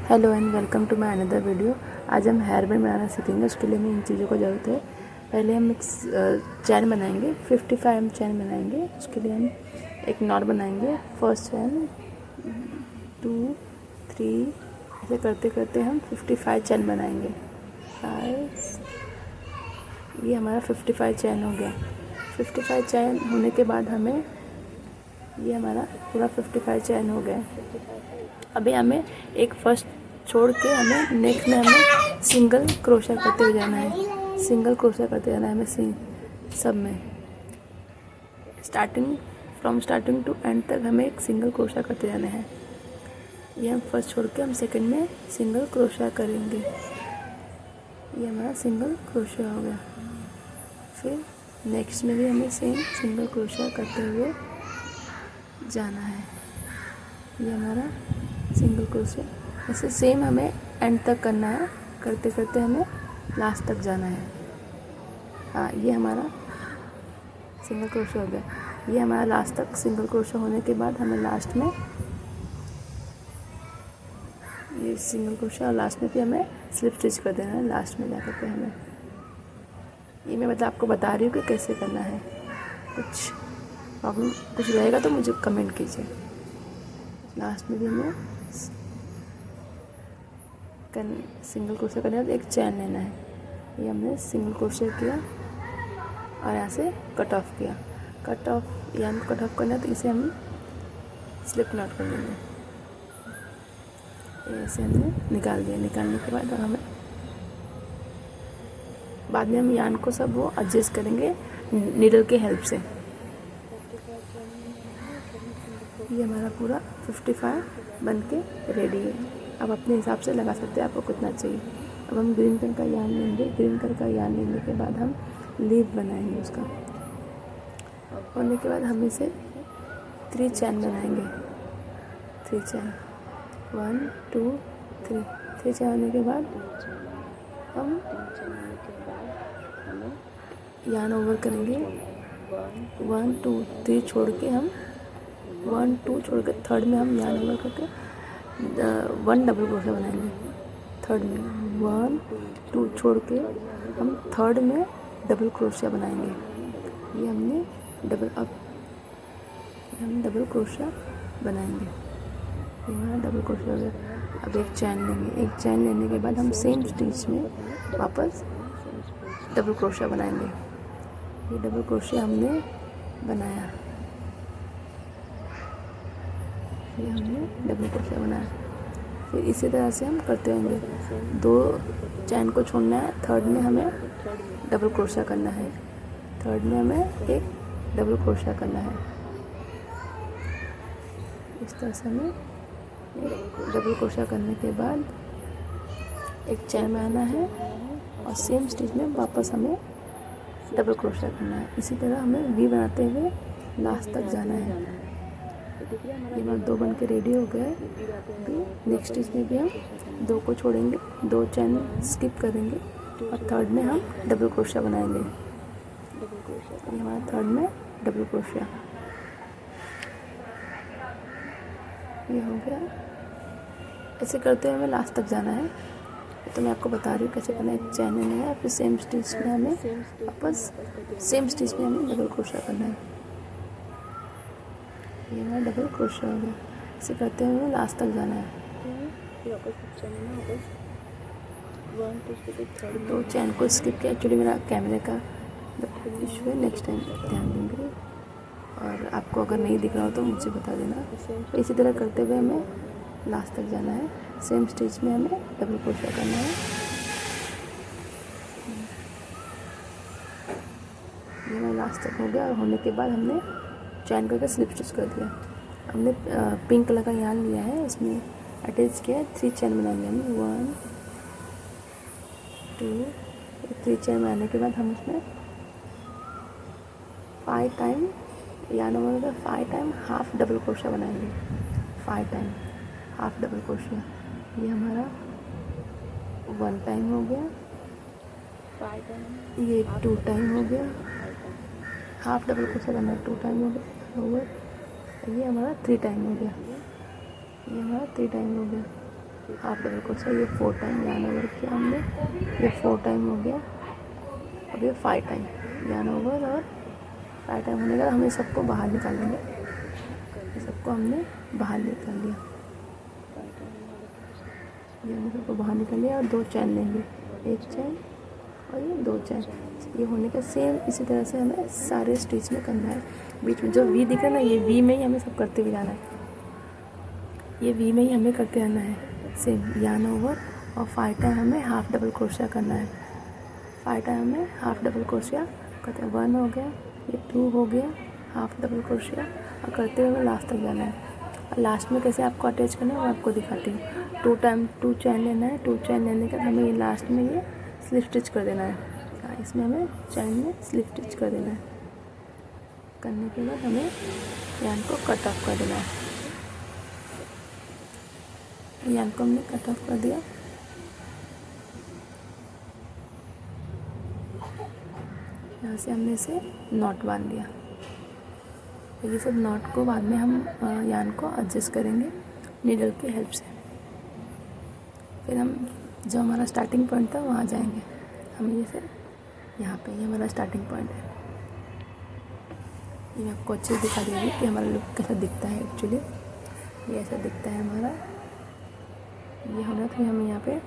Hello and welcome to my another video. आज हम hair band बनाना सीखेंगे। उसके लिए हमें इन चीज़ों को ज़रूरत है। पहले हम एक चैन बनाएंगे, 55 चैन बनाएंगे। उसके लिए हम एक नॉट बनाएंगे। फर्स्ट चैन 2 3 ऐसे करते करते हम 55 चैन बनाएंगे। 5 ये हमारा 55 चैन हो गया। 55 चैन होने के बाद हमें ये हमारा पूरा 55 चैन हो गया। अभी हमें एक फर्स्ट छोड़ के हमें नेक्स्ट में हमें सिंगल क्रोशा करते हुए जाना है। सिंगल क्रोशा करते जाना है हमें सब में। स्टार्टिंग टू एंड तक हमें एक सिंगल क्रोशा करते जाना है। ये हम फर्स्ट छोड़ के हम सेकंड में सिंगल क्रोशा करेंगे। ये हमारा सिंगल क्रोशा हो गया। फिर नेक्स्ट में भी हमें सेम सिंगल क्रोशा करते हुए जाना है। ये हमारा सिंगल क्रोशा। ऐसे सेम हमें एंड तक करना है। करते करते हमें लास्ट तक जाना है। हाँ, ये हमारा सिंगल क्रोशा हो गया। ये हमारा लास्ट तक सिंगल क्रोशा होने के बाद हमें लास्ट में ये सिंगल क्रोशा और लास्ट में भी हमें स्लिप स्टिच कर देना है। लास्ट में जाकर के हमें ये मैं मतलब आपको बता रही हूँ कि कैसे करना है। कुछ प्रॉब्लम कुछ रहेगा तो मुझे कमेंट कीजिए। लास्ट में भी हमें सिंगल क्रोशा करना है तो एक चैन लेना है। ये हमने सिंगल क्रोशा किया और यहाँ से कट ऑफ किया। कट ऑफ या हमको कट ऑफ करना है तो इसे हम स्लिप नॉट कर देंगे। ऐसे हमने निकाल दिया। निकालने के बाद हमें बाद में हम यान को सब वो एडजस्ट करेंगे नीडल के हेल्प से। ये हमारा पूरा 55 बन के रेडी है। अब अपने हिसाब से लगा सकते हैं आपको कितना चाहिए। अब हम ग्रीन कलर का यान लेंगे। ग्रीन कलर का यान लेने के बाद हम लीव बनाएंगे उसका। होने के बाद हम इसे 3 चैन बनाएंगे। 3 चैन 1 2 3 3 चैन होने के बाद हम यान ओवर करेंगे। 1 2 3 छोड़ के हम 1 2 छोड़ के थर्ड में हम यान ओवर करके 1 डबल क्रोशा बनाएंगे। थर्ड में 1 2 छोड़ के हम थर्ड में डबल क्रोशा बनाएंगे। ये हमने हम डबल क्रोशा बनाएंगे। ये हमारा डबल क्रोशा हो गया। अब एक चैन लेंगे। एक चैन लेने के बाद हम सेम स्टिच में वापस डबल क्रोशा बनाएंगे। ये डबल क्रोशा हमने बनाया। ये हमने डबल क्रोशा बनाया। फिर इसी तरह से हम करते होंगे। 2 चैन को छोड़ना है। थर्ड में हमें डबल क्रोशा करना है। थर्ड में हमें एक डबल क्रोशा करना है। इस तरह से हमें डबल क्रोशा करने के बाद एक चैन में आना है और सेम स्टिच में वापस हमें डबल क्रोशा करना है। इसी तरह हमें वी बनाते हुए लास्ट तक जाना है। ये हमारा 2 बन के रेडी हो गया है। अभी नेक्स्ट स्टिच में भी हम 2 को छोड़ेंगे, 2 चैन स्किप करेंगे और थर्ड में हम डबल क्रोशा बनाएंगे। ये हमारा थर्ड में डबल क्रोशा ये हो गया। ऐसे करते हुए हमें लास्ट तक जाना है। तो मैं आपको बता रही हूँ कैसे करना है। एक चैन लेना है। फिर सेम स्टिच में हमें वापस सेम स्टिच में हमें डबल क्रोशा करना है। ये हमारा डबल क्रोशा हो गया। इसे करते हुए लास्ट तक जाना है। 2 चैन को स्किप किया। एक्चुअली मेरा कैमरे का इशू है। नेक्स्ट टाइम ध्यान देंगे। और आपको अगर नहीं दिख रहा हो तो मुझे बता देना। तो इसी तरह करते हुए हमें लास्ट तक जाना है। सेम स्टिच में हमें डबल क्रोशा करना है। ये हमारा लास्ट तक हो गया। और होने के बाद हमने चैन करके स्लिप स्टिच कर दिया। हमने पिंक कलर का यान लिया है। इसमें अटैच किया है। 3 चैन बनाएंगे हम। 1 2 3 चैन बनाने के बाद हम उसमें 5 टाइम यान over 5 time half double crochet बनाएंगे। 5 टाइम हाफ डबल क्रोशा। ये हमारा 1 टाइम हो गया। ये 2 टाइम हो गया। हाफ डबल क्रोशा करना है। 2 टाइम हो गया। ये हमारा 3 टाइम हो गया। ये हमारा 3 टाइम हो गया। हाफ डबल क्रोशिया, ये 4 टाइम यान ओवर किया हमने, ये 4 टाइम हो गया। अब ये 5 टाइम यान ओवर और 5 टाइम होने के बाद हमें सबको बाहर निकालेंगे। ये सबको हमने बाहर निकाल लिया, ये हमने सबको बाहर निकाल लिया और 2 चैन लेंगे, 1 चैन और ये 2 चैन। ये होने का सेम इसी तरह से हमें सारे स्टिच में करना है। बीच में जो वी दिख रहा है ना, ये वी में ही हमें सब करते हुए जाना है, ये वी में ही हमें करते रहना है सेम यान ओवर। और 5 टाइम हमें हाफ डबल क्रोशिया करना है, 5 टाइम हमें हाफ डबल क्रोशिया करते हैं। 1 हो गया, ये 2 हो गया, हाफ डबल क्रोशिया और करते हुए हमें लास्ट तक जाना है। और लास्ट में कैसे आपको अटैच करना है वो आपको दिखाती हूँ। 2 टाइम 2 चैन लेना है, 2 चैन लेने के बाद हमें ये लास्ट में ये स्लिप स्टिच कर देना है। इसमें हमें चैन में स्लिप स्टिच कर देना है। करने के बाद हमें यान को कट ऑफ कर देना है। यान को हमने कट ऑफ कर दिया। यहाँ से हमने इसे नॉट बांध दिया। ये सब नॉट को बाद में हम यान को एडजस्ट करेंगे नीडल की हेल्प से। फिर हम जो हमारा स्टार्टिंग पॉइंट था वहाँ जाएंगे। हमें जैसे यहाँ पे ये हमारा स्टार्टिंग पॉइंट है, ये आपको अच्छे से दिखा देगी कि हमारा लुक कैसा दिखता है। एक्चुअली ये ऐसा दिखता है हमारा, ये होगा। तो हम यहाँ पे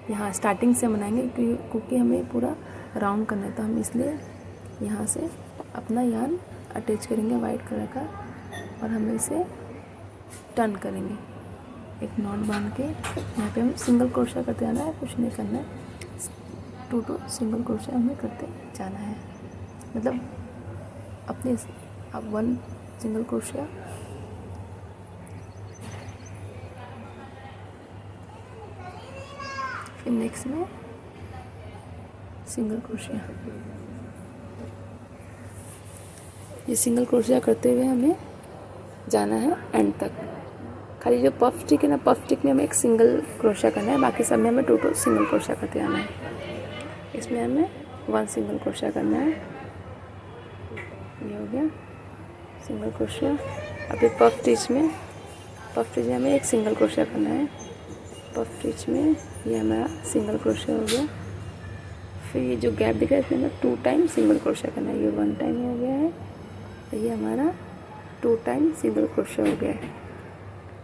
यहाँ स्टार्टिंग से बनाएंगे क्योंकि हमें पूरा राउंड करना है, तो हम इसलिए यहाँ से अपना यान अटैच करेंगे वाइट कलर का और हमें इसे टर्न करेंगे एक नॉट बांध के। यहाँ पे हम सिंगल क्रोशिया करते जाना है, कुछ नहीं करना है। 2 सिंगल क्रोशिया हमें करते जाना है, मतलब अपने अब 1 सिंगल क्रोशिया, फिर नेक्स्ट में सिंगल क्रोशिया। ये सिंगल क्रोशिया करते हुए हमें जाना है एंड तक। खाली जो पफ स्टिक है ना, पफ स्टिक में हमें एक सिंगल क्रोशिया करना है, बाकी सब में हमें 2 सिंगल क्रोशिया करते जाना है। इसमें हमें 1 सिंगल क्रोशिया करना है। ये हो गया सिंगल क्रोशिया। अभी पफ स्टिच में हमें 1 सिंगल क्रोशिया करना है। पफ स्टिच में ये हमारा सिंगल क्रोशिया हो गया। फिर ये जो गैप दिख रहा है इसमें हमें 2 टाइम सिंगल क्रोशिया करना है। ये 1 टाइम हो गया है, ये हमारा 2 टाइम सिंगल क्रोशिया हो गया है।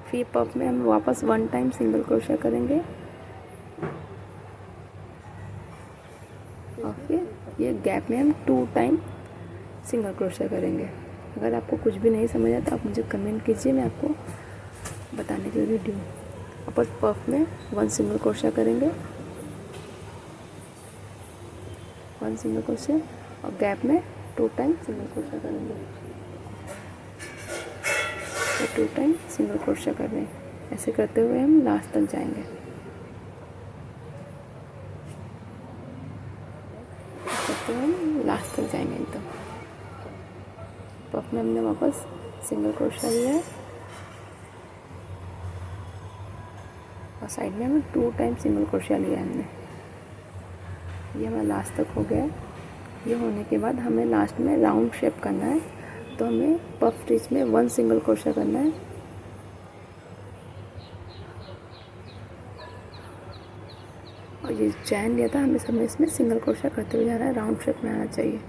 फिर पफ में हम वापस 1 टाइम सिंगल क्रोशिया करेंगे और फिर ये गैप में हम 2 टाइम सिंगल क्रोशिया करेंगे। अगर आपको कुछ भी नहीं समझ आता आप मुझे कमेंट कीजिए, मैं आपको बताने के लिए वीडियो। ऊपर पफ में 1 सिंगल क्रोशिया करेंगे, 1 सिंगल क्रोशिया और गैप में 2 टाइम सिंगल क्रोशिया करेंगे। 2 टाइम सिंगल क्रोशिया कर रहे हैं। ऐसे करते हुए हम लास्ट तक जाएंगे। करते हुए हम लास्ट तक जाएंगे एकदम। पफ में हमने वापस सिंगल क्रोशिया लिया है और साइड में हमें 2 टाइम सिंगल क्रोशिया लिया है हमने। ये हमारा लास्ट तक हो गया है। ये होने के बाद हमें लास्ट में राउंड शेप करना है, तो हमें पफ स्टिच में 1 सिंगल क्रोशिया करना है। और ये चैन लिया था हमें, सब में इसमें सिंगल क्रोशिया करते हुए जा रहा है। राउंड शेप में आना चाहिए,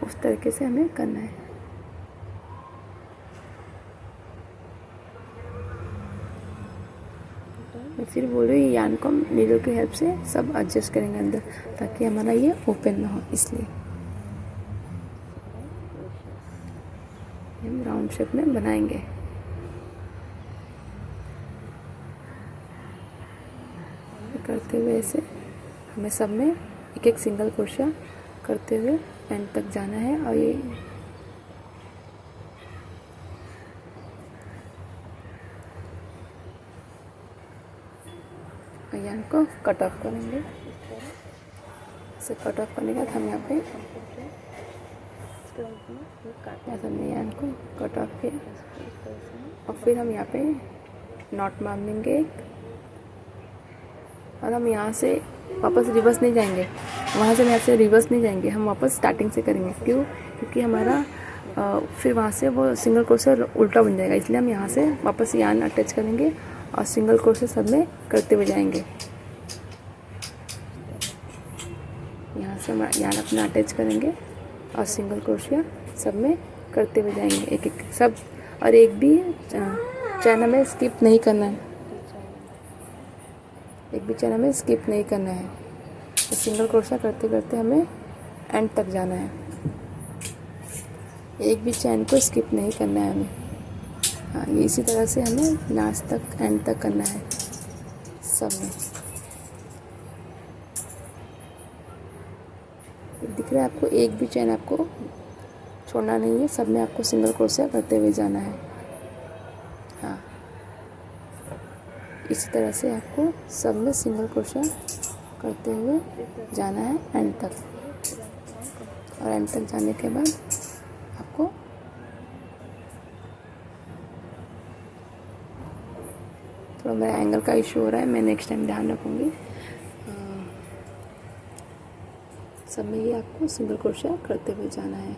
उस तरीके से हमें करना है। मैं फिर बोल रही हूँ यान को हम नीडल की हेल्प से सब एडजस्ट करेंगे अंदर, ताकि हमारा ये ओपन ना हो, इसलिए हम राउंड शेप में बनाएंगे। करते हुए ऐसे हमें सब में 1 सिंगल क्रोशिया करते हुए एंड तक जाना है। और ये यान को कट ऑफ करेंगे। इसे कट ऑफ करने के बाद हम यहाँ पे हमने यान को कट ऑफ किया और फिर हम यहाँ पे नॉट बांधेंगे और हम यहाँ से वापस रिवर्स नहीं जाएंगे। वहाँ से यहाँ से रिवर्स नहीं जाएंगे, हम वापस स्टार्टिंग से करेंगे। क्यों? क्योंकि हमारा फिर वहाँ से वो सिंगल क्रोशिया उल्टा बन जाएगा, इसलिए हम यहाँ से वापस यान अटैच करेंगे और सिंगल क्रोशे सब में करते हुए जाएंगे। यहाँ से हम यान अपना अटैच करेंगे और सिंगल क्रोशिया सब में करते हुए जाएंगे एक एक सब। और एक भी चैन हमें स्किप नहीं करना है, एक भी चैन हमें स्किप नहीं करना है। तो सिंगल क्रोशिया करते करते हमें एंड तक जाना है, एक भी चैन को स्किप नहीं करना है हमें। हाँ, ये इसी तरह से हमें लास्ट तक एंड तक करना है सब में। दिख रहा है आपको, एक भी चैन आपको छोड़ना नहीं है, सब में आपको सिंगल क्रोशिया करते हुए जाना है। हाँ, इसी तरह से आपको सब में सिंगल क्रोशिया करते हुए जाना है एंड तक। और एंड तक जाने के बाद आपको थोड़ा मेरा एंगल का इशू हो रहा है, मैं नेक्स्ट टाइम ध्यान रखूँगी। सब में ये आपको सिंगल क्रोशिया करते हुए जाना है।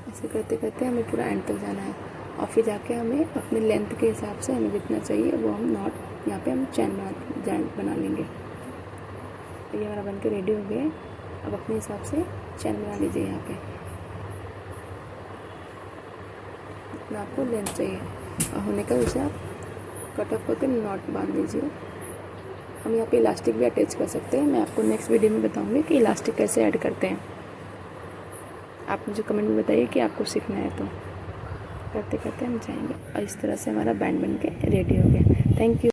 ऐसे करते करते हमें पूरा एंड तक जाना है। और फिर जाके हमें अपने लेंथ के हिसाब से हमें जितना चाहिए वो हम नॉट यहाँ पे हम चैन बना लेंगे। तो ये हमारा बन के रेडी हो गया है। अब अपने हिसाब से चैन बना लीजिए। यहाँ पे इतना आपको लेंथ चाहिए और होने का वैसे आप कट ऑफ होकर नॉट बांध लीजिए। हम यहाँ पे इलास्टिक भी अटैच कर सकते हैं, मैं आपको नेक्स्ट वीडियो में बताऊँगी कि इलास्टिक कैसे ऐड करते हैं। आप मुझे कमेंट में बताइए कि आपको सीखना है तो। करते करते हम जाएंगे और इस तरह से हमारा बैंड बन के रेडी हो गया। Thank you.